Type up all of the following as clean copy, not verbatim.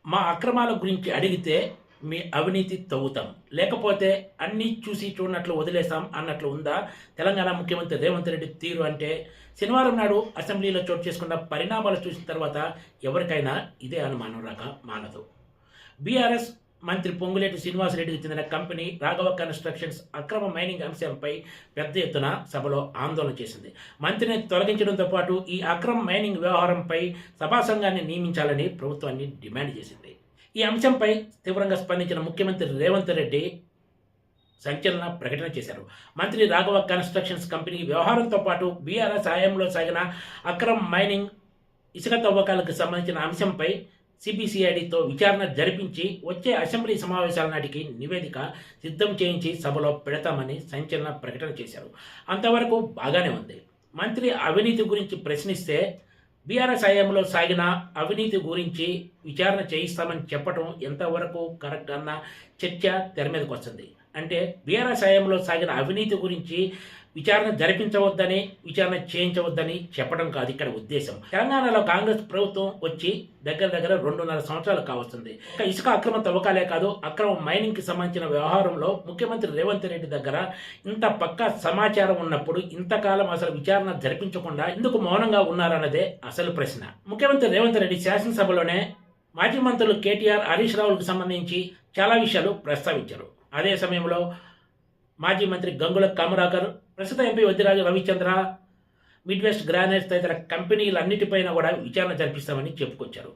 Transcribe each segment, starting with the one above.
మా అక్రమాల గురించి అడిగితే మీ అవినీతి తవ్వుతాం, లేకపోతే అన్నీ చూసి చూడనట్లు వదిలేస్తాం అన్నట్లు ఉందా తెలంగాణ ముఖ్యమంత్రి రేవంత్ రెడ్డి తీరు అంటే? శనివారం నాడు అసెంబ్లీలో చోటు చేసుకున్న పరిణామాలు చూసిన తర్వాత ఎవరికైనా ఇదే అనుమానం రాక మానదు. బీఆర్ఎస్ మంత్రి పొంగులేటి శ్రీనివాసరెడ్డికి చెందిన కంపెనీ రాఘవ కన్స్ట్రక్షన్స్ అక్రమ మైనింగ్ అంశంపై పెద్ద ఎత్తున సభలో ఆందోళన చేసింది. మంత్రిని తొలగించడంతో పాటు ఈ అక్రమ మైనింగ్ వ్యవహారంపై సభా సంఘాన్ని నియమించాలని ప్రభుత్వాన్ని డిమాండ్ చేసింది. ఈ అంశంపై తీవ్రంగా స్పందించిన ముఖ్యమంత్రి రేవంత్ రెడ్డి సంచలన ప్రకటన చేశారు. మంత్రి రాఘవ కన్స్ట్రక్షన్స్ కంపెనీ వ్యవహారంతో పాటు బీఆర్ఎస్ హయాంలో సాగిన అక్రమ మైనింగ్ ఇసుక తవ్వకాలకు సంబంధించిన అంశంపై సిబిసిఐడితో విచారణ జరిపించి వచ్చే అసెంబ్లీ సమావేశాల నాటికి నివేదిక సిద్ధం చేయించి సభలో పెడతామని సంచలన ప్రకటన చేశారు. అంతవరకు బాగానే ఉంది. మంత్రి అవినీతి గురించి ప్రశ్నిస్తే బీఆర్ఎస్ హయాంలో సాగిన అవినీతి గురించి విచారణ చేయిస్తామని చెప్పడం ఎంతవరకు కరెక్ట్ అన్న చర్చ తెర మీదకి వస్తుంది. అంటే బీఆర్ఎస్ హయాంలో సాగిన అవినీతి గురించి విచారణ జరిపించవద్దని, విచారణ చేయించవద్దని చెప్పడం కాదు ఇక్కడ ఉద్దేశం. తెలంగాణలో కాంగ్రెస్ ప్రభుత్వం వచ్చి దగ్గర 2.5 సంవత్సరాలు కావస్తుంది. ఇసుక అక్రమ తవ్వకాలే కాదు, అక్రమ మైనింగ్ కి సంబంధించిన వ్యవహారంలో ముఖ్యమంత్రి రేవంత్ రెడ్డి దగ్గర ఇంత పక్కా సమాచారం ఉన్నప్పుడు ఇంతకాలం అసలు విచారణ జరిపించకుండా ఎందుకు మౌనంగా ఉన్నారన్నదే అసలు ప్రశ్న. ముఖ్యమంత్రి రేవంత్ రెడ్డి శాసనసభలోనే మాజీ మంత్రులు కేటీఆర్, హరీష్ రావులకు సంబంధించి చాలా విషయాలు ప్రస్తావించారు. అదే సమయంలో మాజీ మంత్రి గంగుల కమరాకర్, ప్రస్తుత MP Vaddiraju Ravichandra, mid west granites తదితర కంపెనీలన్నిటిపైన కూడా విచారణ జరిపిస్తామని చెప్పుకొచ్చారు.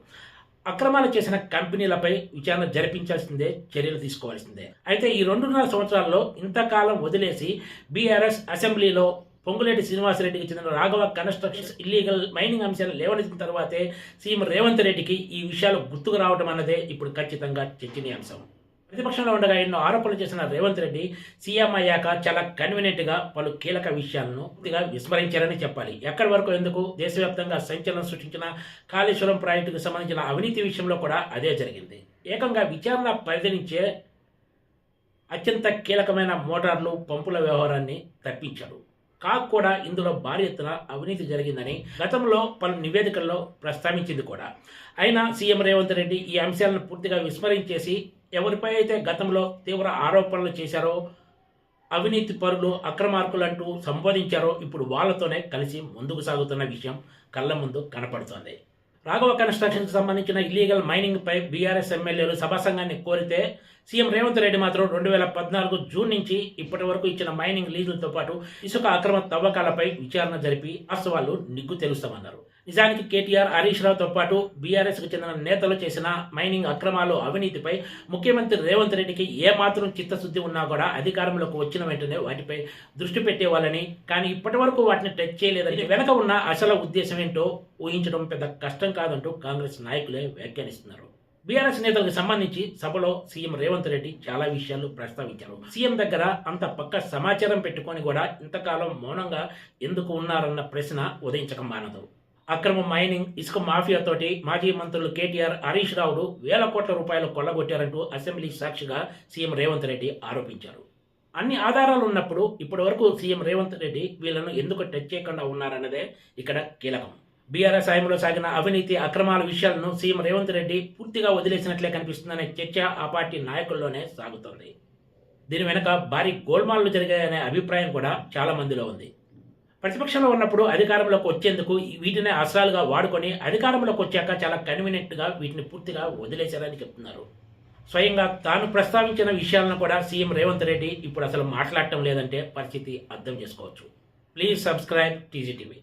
అక్రమాలు చేసిన కంపెనీలపై విచారణ జరిపించాల్సిందే, చర్యలు తీసుకోవాల్సిందే. అయితే ఈ 2.5 సంవత్సరాల్లో ఇంతకాలం వదిలేసి బీఆర్ఎస్ అసెంబ్లీలో పొంగులేటి శ్రీనివాసరెడ్డికి చెందిన రాఘవ కన్స్ట్రక్షన్స్ ఇల్లీగల్ మైనింగ్ అంశాలు లేవనెత్తిన తర్వాతే సీఎం రేవంత్ రెడ్డికి ఈ విషయాలు గుర్తుకు రావడం అన్నదే ఇప్పుడు ఖచ్చితంగా చర్చనీయాంశం. ప్రతిపక్షంలో ఉండగా ఎన్నో ఆరోపణలు చేసిన రేవంత్ రెడ్డి సీఎం అయ్యాక చాలా కన్వీనియంట్గా పలు కీలక విషయాలను పూర్తిగా విస్మరించారని చెప్పాలి. ఎక్కడి వరకు ఎందుకు, దేశవ్యాప్తంగా సంచలనం సృష్టించిన కాళేశ్వరం ప్రాజెక్టుకు సంబంధించిన అవినీతి విషయంలో కూడా అదే జరిగింది. ఏకంగా విచారణ పరిధినించే అత్యంత కీలకమైన మోటార్లు, పంపుల వ్యవహారాన్ని తప్పించారు. కాక్ కూడా ఇందులో భారీ ఎత్తున అవినీతి జరిగిందని గతంలో పలు నివేదికల్లో ప్రస్తావించింది కూడా. అయినా సీఎం రేవంత్ రెడ్డి ఈ అంశాలను పూర్తిగా విస్మరించేసి ఎవరిపై అయితే గతంలో తీవ్ర ఆరోపణలు చేశారో, అవినీతి పరులు, అక్రమార్కులు అంటూ సంబోధించారో, ఇప్పుడు వాళ్లతోనే కలిసి ముందుకు సాగుతున్న విషయం కళ్ళ ముందు కనపడుతోంది. రాఘవ కన్స్ట్రక్షన్కి సంబంధించిన ఇల్లీగల్ మైనింగ్ పై బీఆర్ఎస్ ఎమ్మెల్యేలు సభా సంఘాన్ని కోరితే సీఎం రేవంత్ రెడ్డి మాత్రం 2014 జూన్ నుంచి ఇప్పటి వరకు ఇచ్చిన మైనింగ్ లీజులతో పాటు ఇసుక అక్రమ తవ్వకాలపై విచారణ జరిపి వాస్తవాలు నిగ్గు తెలుస్తామన్నారు. నిజానికి కేటీఆర్, హరీష్ రావుతో పాటు బీఆర్ఎస్కు చెందిన నేతలు చేసిన మైనింగ్ అక్రమాలు, అవినీతిపై ముఖ్యమంత్రి రేవంత్ రెడ్డికి ఏమాత్రం చిత్తశుద్ధి ఉన్నా కూడా అధికారంలోకి వచ్చిన వెంటనే వాటిపై దృష్టి పెట్టేవాళ్ళని, కానీ ఇప్పటి వరకు వాటిని టచ్ చేయలేదని, వెనక ఉన్న అసలు ఉద్దేశం ఏంటో ఊహించడం పెద్ద కష్టం కాదంటూ కాంగ్రెస్ నాయకులే వ్యాఖ్యానిస్తున్నారు. బీఆర్ఎస్ నేతలకు సంబంధించి సభలో సీఎం రేవంత్ రెడ్డి చాలా విషయాలు ప్రస్తావించారు. సీఎం దగ్గర అంత పక్క సమాచారం పెట్టుకొని కూడా ఇంతకాలం మౌనంగా ఎందుకు ఉన్నారన్న ప్రశ్న ఉదయించక మానదు. అక్రమ మైనింగ్, ఇసుక మాఫియాతోటి మాజీ మంత్రులు కేటీఆర్, హరీష్ రావులు వేల కోట్ల రూపాయలు కొల్లగొట్టారంటూ అసెంబ్లీ సాక్షిగా సీఎం రేవంత్ రెడ్డి ఆరోపించారు. అన్ని ఆధారాలు ఉన్నప్పుడు ఇప్పటి వరకు సీఎం రేవంత్ రెడ్డి వీళ్లను ఎందుకు టచ్ చేయకుండా ఉన్నారన్నదే ఇక్కడ కీలకం. బీఆర్ఎస్ హయాంలో సాగిన అవినీతి, అక్రమాల విషయాలను సీఎం రేవంత్ రెడ్డి పూర్తిగా వదిలేసినట్లే కనిపిస్తుందనే చర్చ ఆ పార్టీ నాయకుల్లోనే సాగుతోంది. దీని వెనుక భారీ గోల్మాల్లు జరిగాయనే అభిప్రాయం కూడా చాలా మందిలో ఉంది. ప్రతిపక్షంలో ఉన్నప్పుడు అధికారంలోకి వచ్చేందుకు వీటినే అస్త్రాలుగా వాడుకొని అధికారంలోకి వచ్చాక చాలా కన్వీనియంట్గా వీటిని పూర్తిగా వదిలేశారని చెప్తున్నారు. స్వయంగా తాను ప్రస్తావించిన విషయాలను కూడా సీఎం రేవంత్ రెడ్డి ఇప్పుడు అసలు మాట్లాడటం లేదంటే పరిస్థితి అర్థం చేసుకోవచ్చు. Please subscribe TGTV.